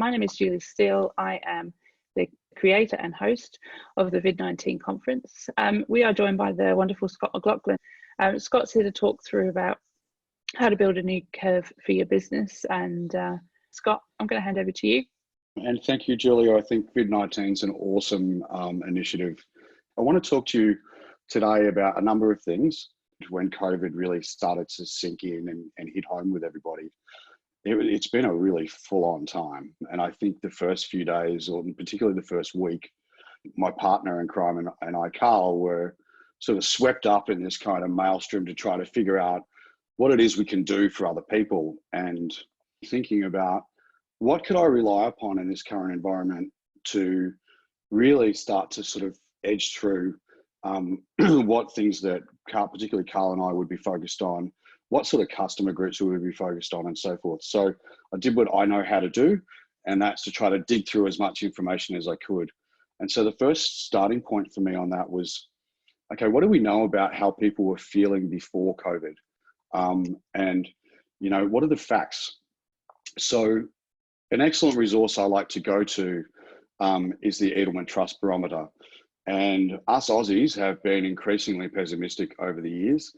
My name is Julie Steele. I am the creator and host of the VID19 conference. We are joined by the wonderful Scott McLaughlin. Scott's here to talk through about how to build a new curve for your business. And Scott, I'm going to hand over to you. And thank you, Julia. I think VID19 is an awesome initiative. I want to talk to you today about a number of things. When COVID really started to sink in and hit home with everybody, it's been a really full-on time. And I think the first few days, or particularly the first week, my partner in crime and I, Carl, were sort of swept up in this kind of maelstrom to try to figure out what it is we can do for other people, and thinking about what could I rely upon in this current environment to really start to sort of edge through what things that particularly Carl and I would be focused on, what sort of customer groups we would be focused on, and so forth. So I did what I know how to do, and that's to try to dig through as much information as I could. And so the first starting point for me on that was, okay, what do we know about how people were feeling before COVID? And, you know, what are the facts? So an excellent resource I like to go to is the Edelman Trust Barometer. And us Aussies have been increasingly pessimistic over the years.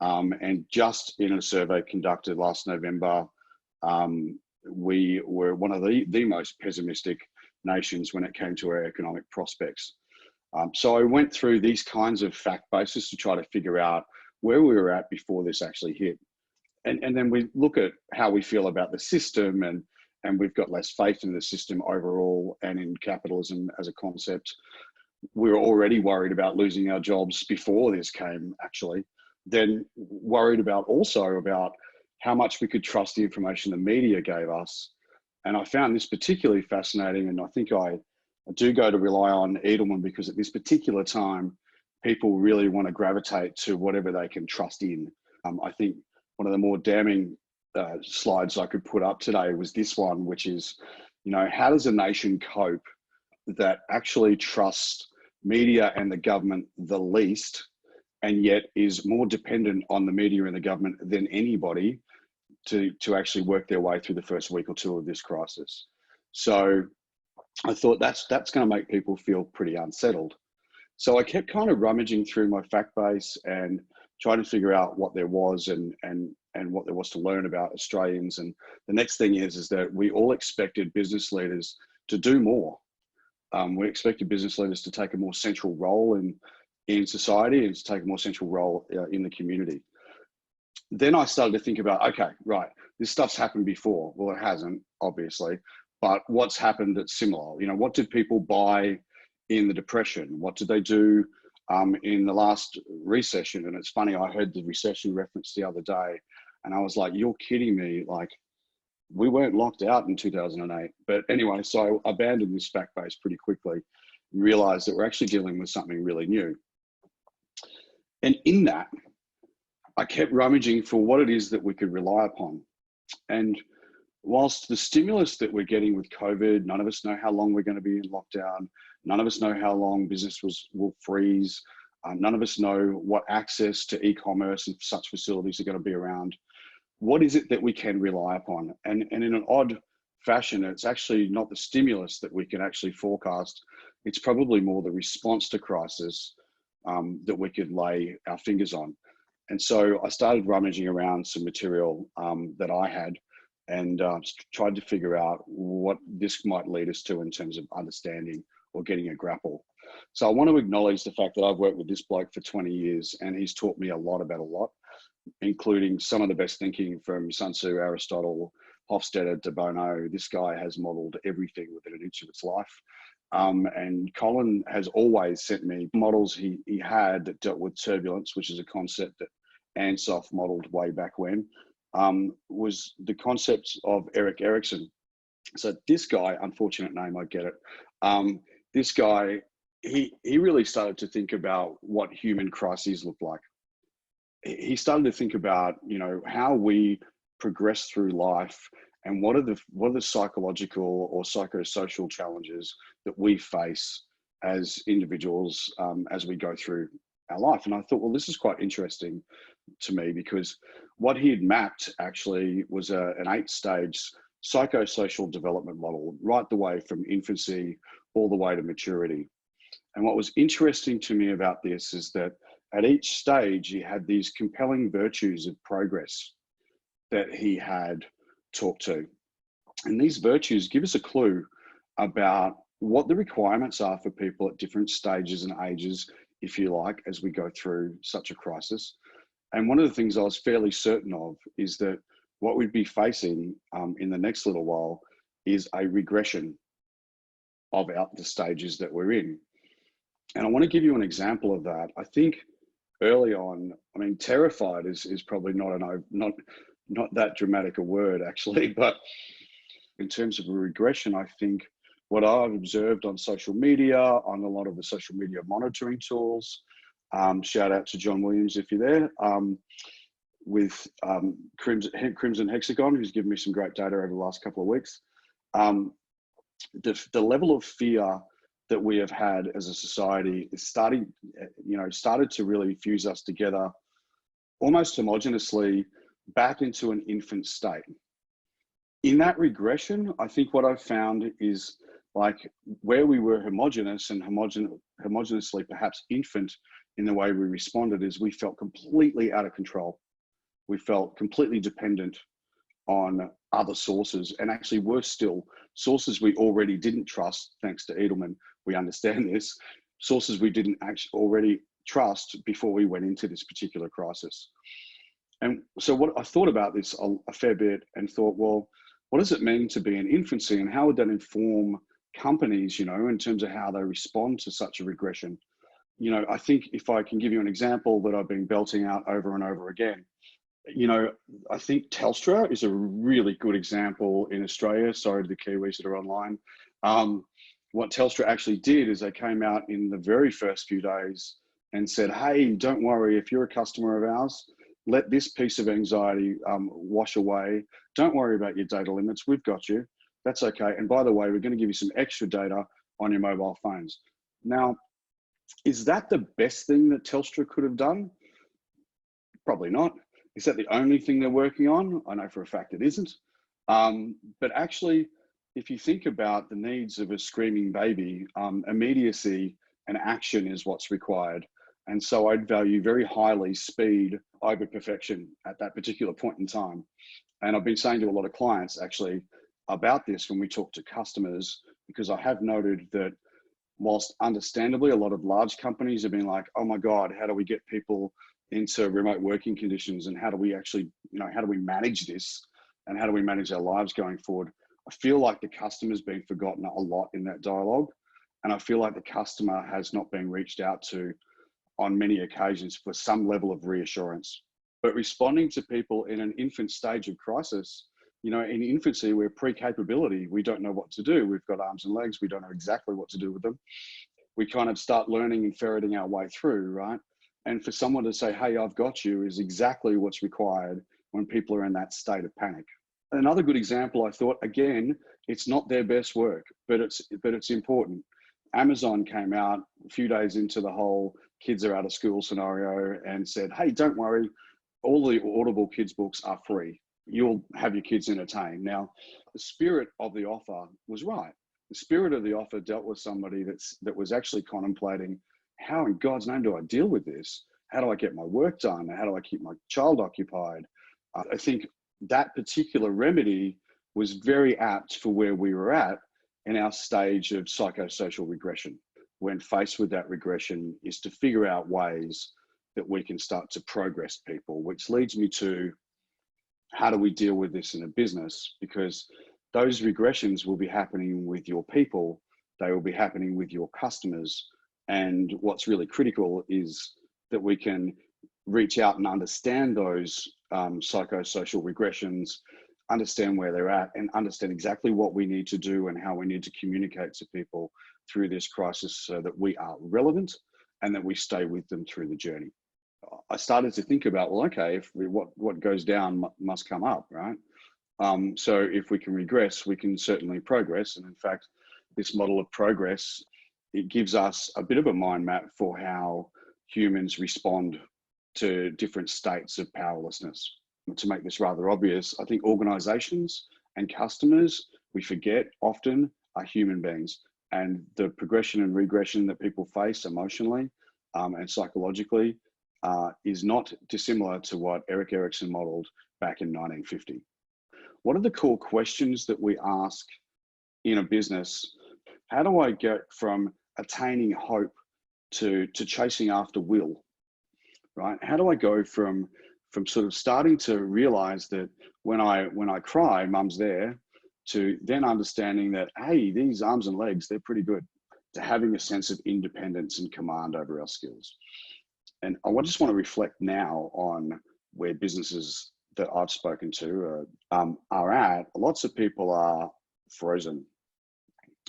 And just in a survey conducted last November, we were one of the most pessimistic nations when it came to our economic prospects. So I went through these kinds of fact bases to try to figure out where we were at before this actually hit. And then we look at how we feel about the system, and we've got less faith in the system overall and in capitalism as a concept. We were already worried about losing our jobs before this came, actually. Then worried about how much we could trust the information the media gave us. And I found this particularly fascinating, and I think I do go to rely on Edelman because at this particular time, people really want to gravitate to whatever they can trust in. I think one of the more damning slides I could put up today was this one, which is, you know, how does a nation cope that actually trusts media and the government the least, and yet is more dependent on the media and the government than anybody to actually work their way through the first week or two of this crisis? So I thought that's going to make people feel pretty unsettled. So I kept kind of rummaging through my fact base and trying to figure out what there was and what there was to learn about Australians. And the next thing is that we all expected business leaders to do more. We expected business leaders to take a more central role in society and to take a more central role in the community. Then I started to think about, okay, right, this stuff's happened before. Well, it hasn't, obviously, but what's happened that's similar? You know, what did people buy in the Depression? What did they do in the last recession? And it's funny, I heard the recession reference the other day, and I was like, you're kidding me. Like, we weren't locked out in 2008. But anyway, so I abandoned this fact base pretty quickly and realized that we're actually dealing with something really new. And in that, I kept rummaging for what it is that we could rely upon. And whilst the stimulus that we're getting with COVID, none of us know how long we're going to be in lockdown. None of us know how long business will freeze. None of us know what access to e-commerce and such facilities are going to be around. What is it that we can rely upon? And in an odd fashion, it's actually not the stimulus that we can actually forecast. It's probably more the response to crisis that we could lay our fingers on. And so I started rummaging around some material that I had and tried to figure out what this might lead us to in terms of understanding or getting a grapple. So I want to acknowledge the fact that I've worked with this bloke for 20 years and he's taught me a lot about a lot, including some of the best thinking from Sun Tzu, Aristotle, Hofstadter, De Bono. This guy has modeled everything within an inch of its life. And Colin has always sent me models he had that dealt with turbulence, which is a concept that Ansoff modeled way back when, was the concept of Erik Erikson. So this guy, unfortunate name, I get it. This guy, he really started to think about what human crises look like. He started to think about, you know, how we progress through life and what are the psychological or psychosocial challenges that we face as individuals as we go through our life. And I thought, well, this is quite interesting to me because what he had mapped actually was an 8-stage psychosocial development model, right the way from infancy all the way to maturity. And what was interesting to me about this is that at each stage, he had these compelling virtues of progress that he had talked to. And these virtues give us a clue about what the requirements are for people at different stages and ages, if you like, as we go through such a crisis. And one of the things I was fairly certain of is that what we'd be facing in the next little while is a regression of the stages that we're in. And I want to give you an example of that. I think early on, I mean, terrified is probably not that dramatic a word actually, but in terms of a regression, I think what I've observed on social media, on a lot of the social media monitoring tools, shout out to John Williams if you're there, with Crimson Hexagon, who's given me some great data over the last couple of weeks. The level of fear that we have had as a society is started to really fuse us together almost homogenously back into an infant state. In that regression, I think what I've found is like where we were homogenous and homogeneously perhaps infant in the way we responded is we felt completely out of control. We felt completely dependent on other sources, and actually worse still, sources we already didn't trust, thanks to Edelman, we understand this, sources we didn't actually already trust before we went into this particular crisis. And so what I thought about this a fair bit and thought, well, what does it mean to be in infancy, and how would that inform companies, you know, in terms of how they respond to such a regression? You know, I think if I can give you an example that I've been belting out over and over again, you know, I think Telstra is a really good example in Australia. Sorry to the Kiwis that are online. What Telstra actually did is they came out in the very first few days and said, hey, don't worry, if you're a customer of ours, let this piece of anxiety wash away. Don't worry about your data limits. We've got you. That's okay. And by the way, we're going to give you some extra data on your mobile phones. Now, is that the best thing that Telstra could have done? Probably not. Is that the only thing they're working on? I know for a fact it isn't. But actually, if you think about the needs of a screaming baby, immediacy and action is what's required. And so I'd value very highly speed over perfection at that particular point in time. And I've been saying to a lot of clients actually about this when we talk to customers, because I have noted that whilst understandably a lot of large companies have been like, oh my God, how do we get people into remote working conditions, and how do we actually, you know, how do we manage this, and how do we manage our lives going forward? I feel like the customer's been forgotten a lot in that dialogue. And I feel like the customer has not been reached out to on many occasions for some level of reassurance. But responding to people in an infant stage of crisis, you know, in infancy, we're pre-capability. We don't know what to do. We've got arms and legs. We don't know exactly what to do with them. We kind of start learning and ferreting our way through, right? And for someone to say, hey, I've got you, is exactly what's required when people are in that state of panic. Another good example, I thought, again, it's not their best work, but it's important. Amazon came out a few days into the whole kids are out of school scenario and said, hey, don't worry, all the Audible kids books are free. You'll have your kids entertained. Now, the spirit of the offer was right. The spirit of the offer dealt with somebody that was actually contemplating, how in God's name do I deal with this? How do I get my work done? How do I keep my child occupied? I think that particular remedy was very apt for where we were at in our stage of psychosocial regression. When faced with that regression, is to figure out ways that we can start to progress people, which leads me to how do we deal with this in a business? Because those regressions will be happening with your people, they will be happening with your customers. And what's really critical is that we can reach out and understand those psychosocial regressions, understand where they're at, and understand exactly what we need to do and how we need to communicate to people through this crisis so that we are relevant and that we stay with them through the journey. I started to think about, well, okay, if what goes down must come up, right? So if we can regress, we can certainly progress. And in fact, this model of progress, it gives us a bit of a mind map for how humans respond to different states of powerlessness. To make this rather obvious, I think organizations And customers, we forget often, are human beings. And the progression and regression that people face emotionally and psychologically is not dissimilar to what Erik Erikson modeled back in 1950. What are the core questions that we ask in a business? How do I get from attaining hope to chasing after will, right? How do I go from sort of starting to realize that when I cry, mum's there, to then understanding that, hey, these arms and legs, they're pretty good, to having a sense of independence and command over our skills. And I just want to reflect now on where businesses that I've spoken to are at. Lots of people are frozen.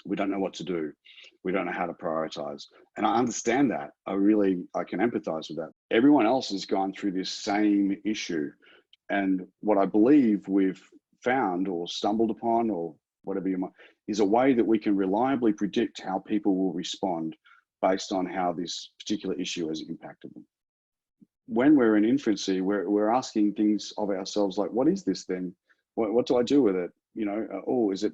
We don't know what to do. We don't know how to prioritize. And I understand that. I can empathize with that. Everyone else has gone through this same issue. And what I believe we've found or stumbled upon, or whatever you might, is a way that we can reliably predict how people will respond based on how this particular issue has impacted them. When we're in infancy, we're asking things of ourselves like, what is this thing? What do I do with it? You know, oh, is it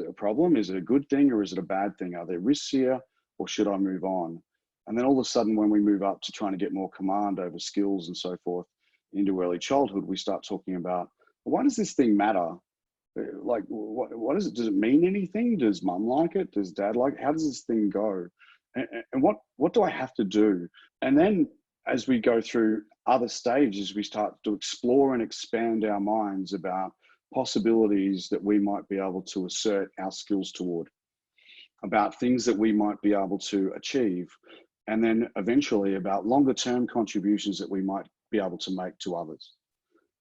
a problem? Is it a good thing, or is it a bad thing? Are there risks here, or should I move on? And then all of a sudden, when we move up to trying to get more command over skills and so forth into early childhood, we start talking about, why does this thing matter? Like, what is it? Does it mean anything? Does mum like it? Does dad like it? How does this thing go? And what do I have to do? And then as we go through other stages, we start to explore and expand our minds about possibilities that we might be able to assert our skills toward, about things that we might be able to achieve, and then eventually about longer term contributions that we might be able to make to others.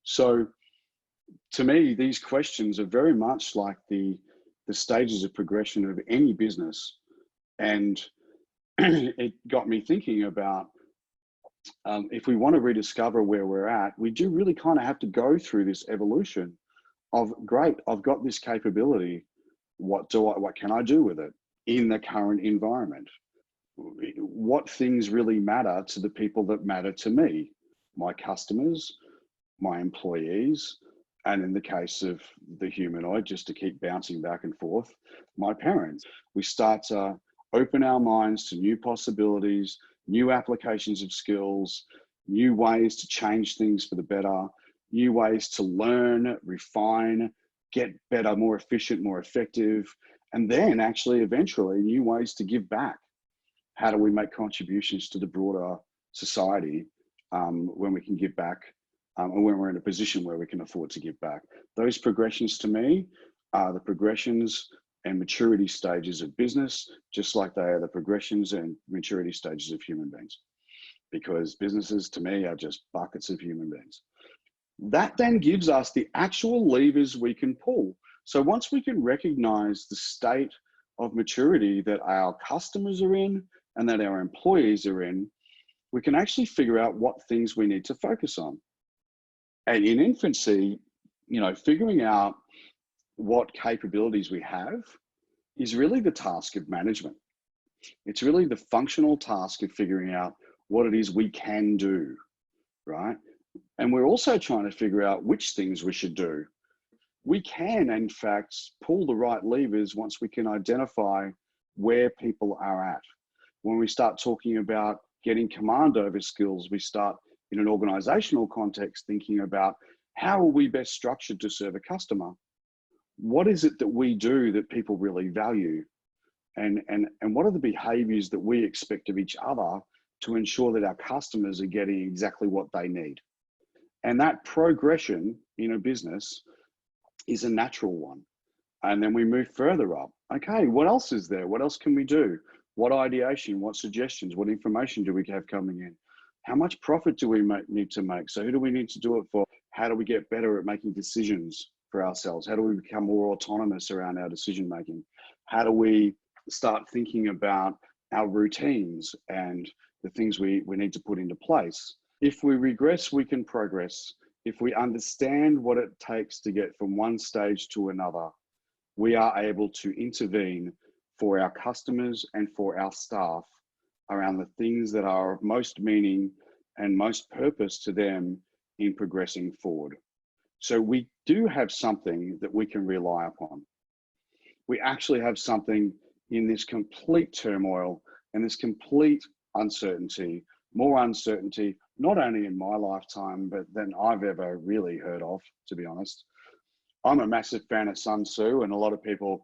So to me, these questions are very much like the stages of progression of any business. And it got me thinking about, if we want to rediscover where we're at, we do really kind of have to go through this evolution of, great, I've got this capability. What can I do with it in the current environment? What things really matter to the people that matter to me? My customers, my employees, and in the case of the humanoid, just to keep bouncing back and forth, my parents. We start to open our minds to new possibilities, new applications of skills, new ways to change things for the better, new ways to learn, refine, get better, more efficient, more effective, and then actually eventually new ways to give back. How do we make contributions to the broader society when we can give back, and when we're in a position where we can afford to give back? Those progressions to me are the progressions and maturity stages of business, just like they are the progressions and maturity stages of human beings. Because businesses to me are just buckets of human beings. That then gives us the actual levers we can pull. So once we can recognize the state of maturity that our customers are in and that our employees are in, we can actually figure out what things we need to focus on. And in infancy, you know, figuring out what capabilities we have is really the task of management. It's really the functional task of figuring out what it is we can do, right? And we're also trying to figure out which things we should do. We can, in fact, pull the right levers once we can identify where people are at. When we start talking about getting command over skills, we start in an organizational context thinking about, how are we best structured to serve a customer? What is it that we do that people really value? And what are the behaviors that we expect of each other to ensure that our customers are getting exactly what they need? And that progression in a business is a natural one. And then we move further up. Okay, what else is there? What else can we do? What ideation, what suggestions, what information do we have coming in? How much profit do we need to make? So who do we need to do it for? How do we get better at making decisions for ourselves? How do we become more autonomous around our decision making? How do we start thinking about our routines and the things we need to put into place? If we regress, we can progress. If we understand what it takes to get from one stage to another, we are able to intervene for our customers and for our staff around the things that are of most meaning and most purpose to them in progressing forward. So we do have something that we can rely upon. We actually have something in this complete turmoil and this complete uncertainty, more uncertainty, not only in my lifetime, but than I've ever really heard of, to be honest. I'm a massive fan of Sun Tzu, and a lot of people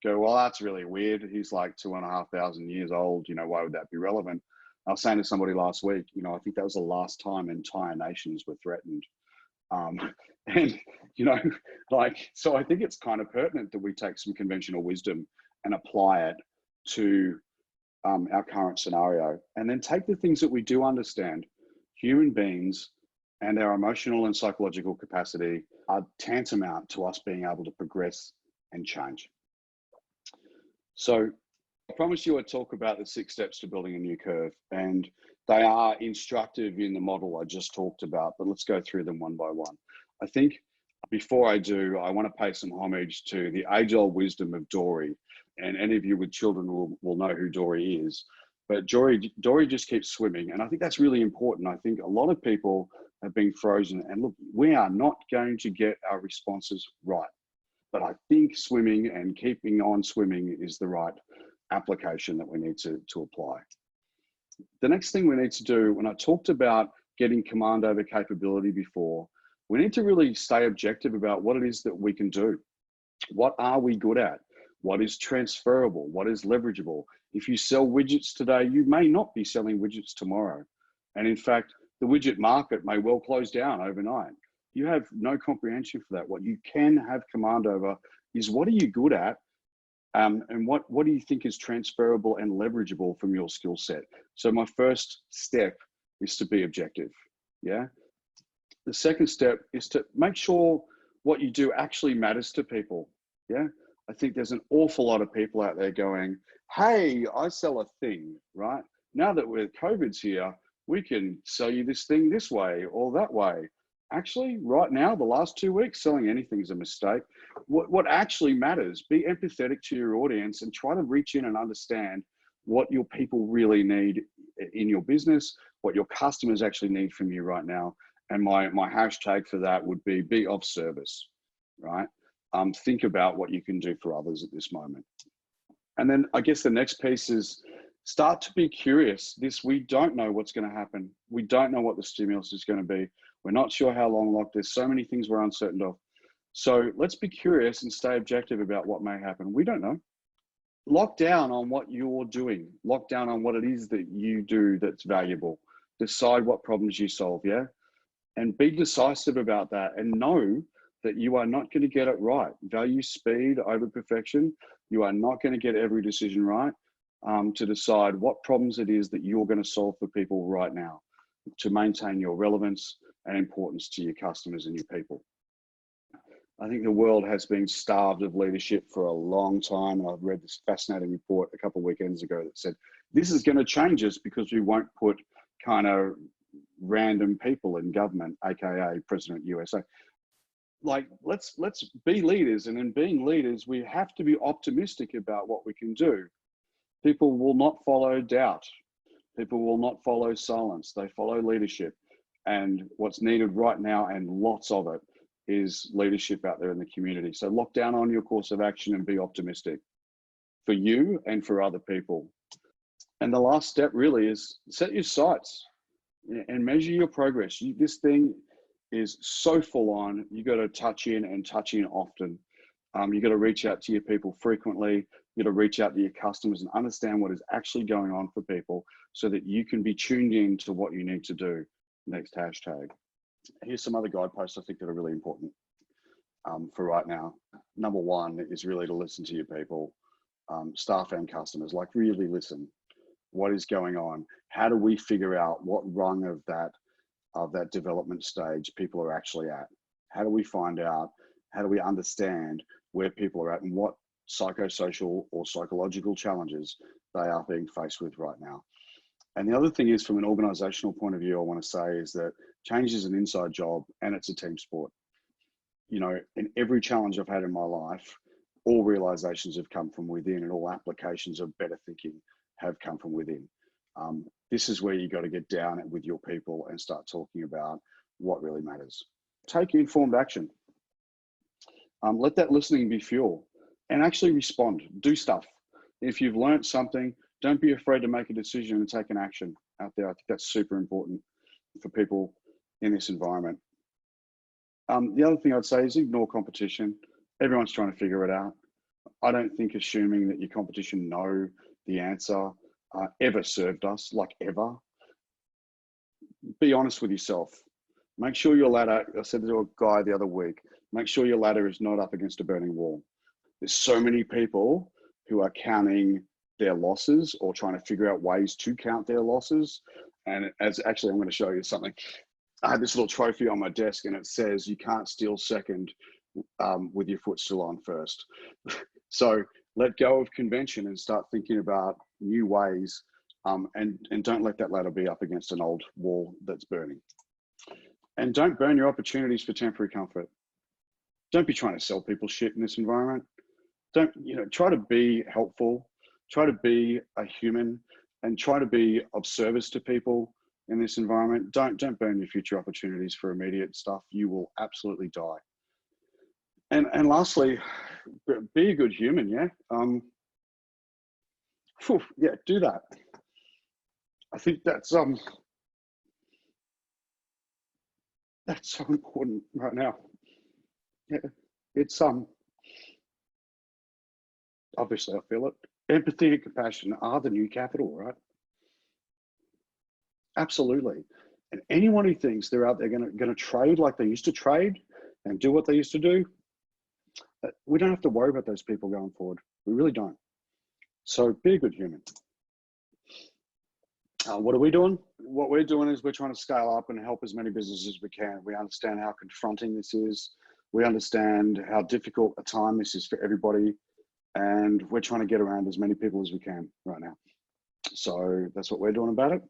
go, well, that's really weird. He's like 2,500 years old. You know, why would that be relevant? I was saying to somebody last week, you know, I think that was the last time entire nations were threatened. And, you know, like, so I think it's kind of pertinent that we take some conventional wisdom and apply it to our current scenario, and then take the things that we do understand. Human beings and our emotional and psychological capacity are tantamount to us being able to progress and change. So I promised you I'd talk about the 6 steps to building a new curve, and they are instructive in the model I just talked about, but let's go through them one by one. I think before I do, I want to pay some homage to the age-old wisdom of Dory, and any of you with children will know who Dory is. But Dory just keeps swimming, and I think that's really important. I think a lot of people have been frozen, and look, we are not going to get our responses right. But I think swimming and keeping on swimming is the right application that we need to apply. The next thing we need to do, when I talked about getting command over capability before, we need to really stay objective about what it is that we can do. What are we good at? What is transferable? What is leverageable? If you sell widgets today, you may not be selling widgets tomorrow. And in fact, the widget market may well close down overnight. You have no comprehension for that. What you can have command over is, what are you good at? And what do you think is transferable and leverageable from your skill set? So my first step is to be objective, yeah? The second step is to make sure what you do actually matters to people, yeah? I think there's an awful lot of people out there going, hey, I sell a thing, right? Now that COVID's here, we can sell you this thing this way or that way. Actually, right now, the last 2 weeks, selling anything is a mistake. What actually matters, be empathetic to your audience and try to reach in and understand what your people really need in your business, what your customers actually need from you right now. And my hashtag for that would be of service, right? Think about what you can do for others at this moment. And then I guess the next piece is start to be curious. We don't know what's going to happen. We don't know what the stimulus is going to be. We're not sure how long there's so many things we're uncertain of. So let's be curious and stay objective about what may happen. We don't know. Lock down on what you're doing. Lock down on what it is that you do that's valuable. Decide what problems you solve, yeah? And be decisive about that, and know that you are not going to get it right. Value speed over perfection. You are not going to get every decision right to decide what problems it is that you're going to solve for people right now to maintain your relevance and importance to your customers and your people. I think the world has been starved of leadership for a long time. And I've read this fascinating report a couple of weekends ago that said, this is going to change us because we won't put kind of random people in government, AKA President USA. Like, let's be leaders. And in being leaders, we have to be optimistic about what we can do. People will not follow doubt. People will not follow silence. They follow leadership. And what's needed right now, and lots of it, is leadership out there in the community. So lock down on your course of action and be optimistic for you and for other people. And the last step really is set your sights and measure your progress. This thing is so full on. You got to touch in and touch in often. You got to reach out to your people frequently. You got to reach out to your customers and understand what is actually going on for people so that you can be tuned in to what you need to do. Next hashtag. Here's some other guideposts I think that are really important for right now. Number one is really to listen to your people, staff and customers. Like, really listen. What is going on? How do we figure out what rung of that development stage people are actually at? How do we find out? How do we understand where people are at and what psychosocial or psychological challenges they are being faced with right now? And the other thing is, from an organizational point of view, I want to say is that change is an inside job and it's a team sport. You know, in every challenge I've had in my life, all realizations have come from within and all applications of better thinking have come from within. This is where you got to get down with your people and start talking about what really matters. take informed action. Let that listening be fuel, and actually respond, do stuff. If you've learned something, don't be afraid to make a decision and take an action out there. I think that's super important for people in this environment. The other thing I'd say is ignore competition. Everyone's trying to figure it out. I don't think assuming that your competition know the answer ever served us, like ever. Be honest with yourself. Make sure your ladder, I said to a guy the other week, make sure your ladder is not up against a burning wall. There's so many people who are counting their losses or trying to figure out ways to count their losses. And as actually, I'm going to show you something. I had this little trophy on my desk and it says, you can't steal second with your foot still on first. So let go of convention and start thinking about new ways, and don't let that ladder be up against an old wall that's burning. And don't burn your opportunities for temporary comfort. Don't be trying to sell people shit in this environment. Don't, try to be helpful, try to be a human, and try to be of service to people in this environment. Don't burn your future opportunities for immediate stuff. You will absolutely die. And lastly, be a good human, yeah? Yeah, do that. I think that's so important right now. Yeah, it's obviously I feel it. Empathy and compassion are the new capital, right? Absolutely. And anyone who thinks they're out there gonna trade like they used to trade and do what they used to do, we don't have to worry about those people going forward. We really don't. So be a good human. What are we doing? What we're doing is we're trying to scale up and help as many businesses as we can. We understand how confronting this is. We understand how difficult a time this is for everybody. And we're trying to get around as many people as we can right now. So that's what we're doing about it.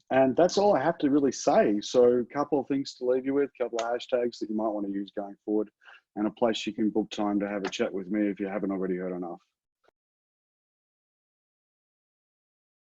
And that's all I have to really say. So a couple of things to leave you with, a couple of hashtags that you might want to use going forward, and a place you can book time to have a chat with me if you haven't already heard enough.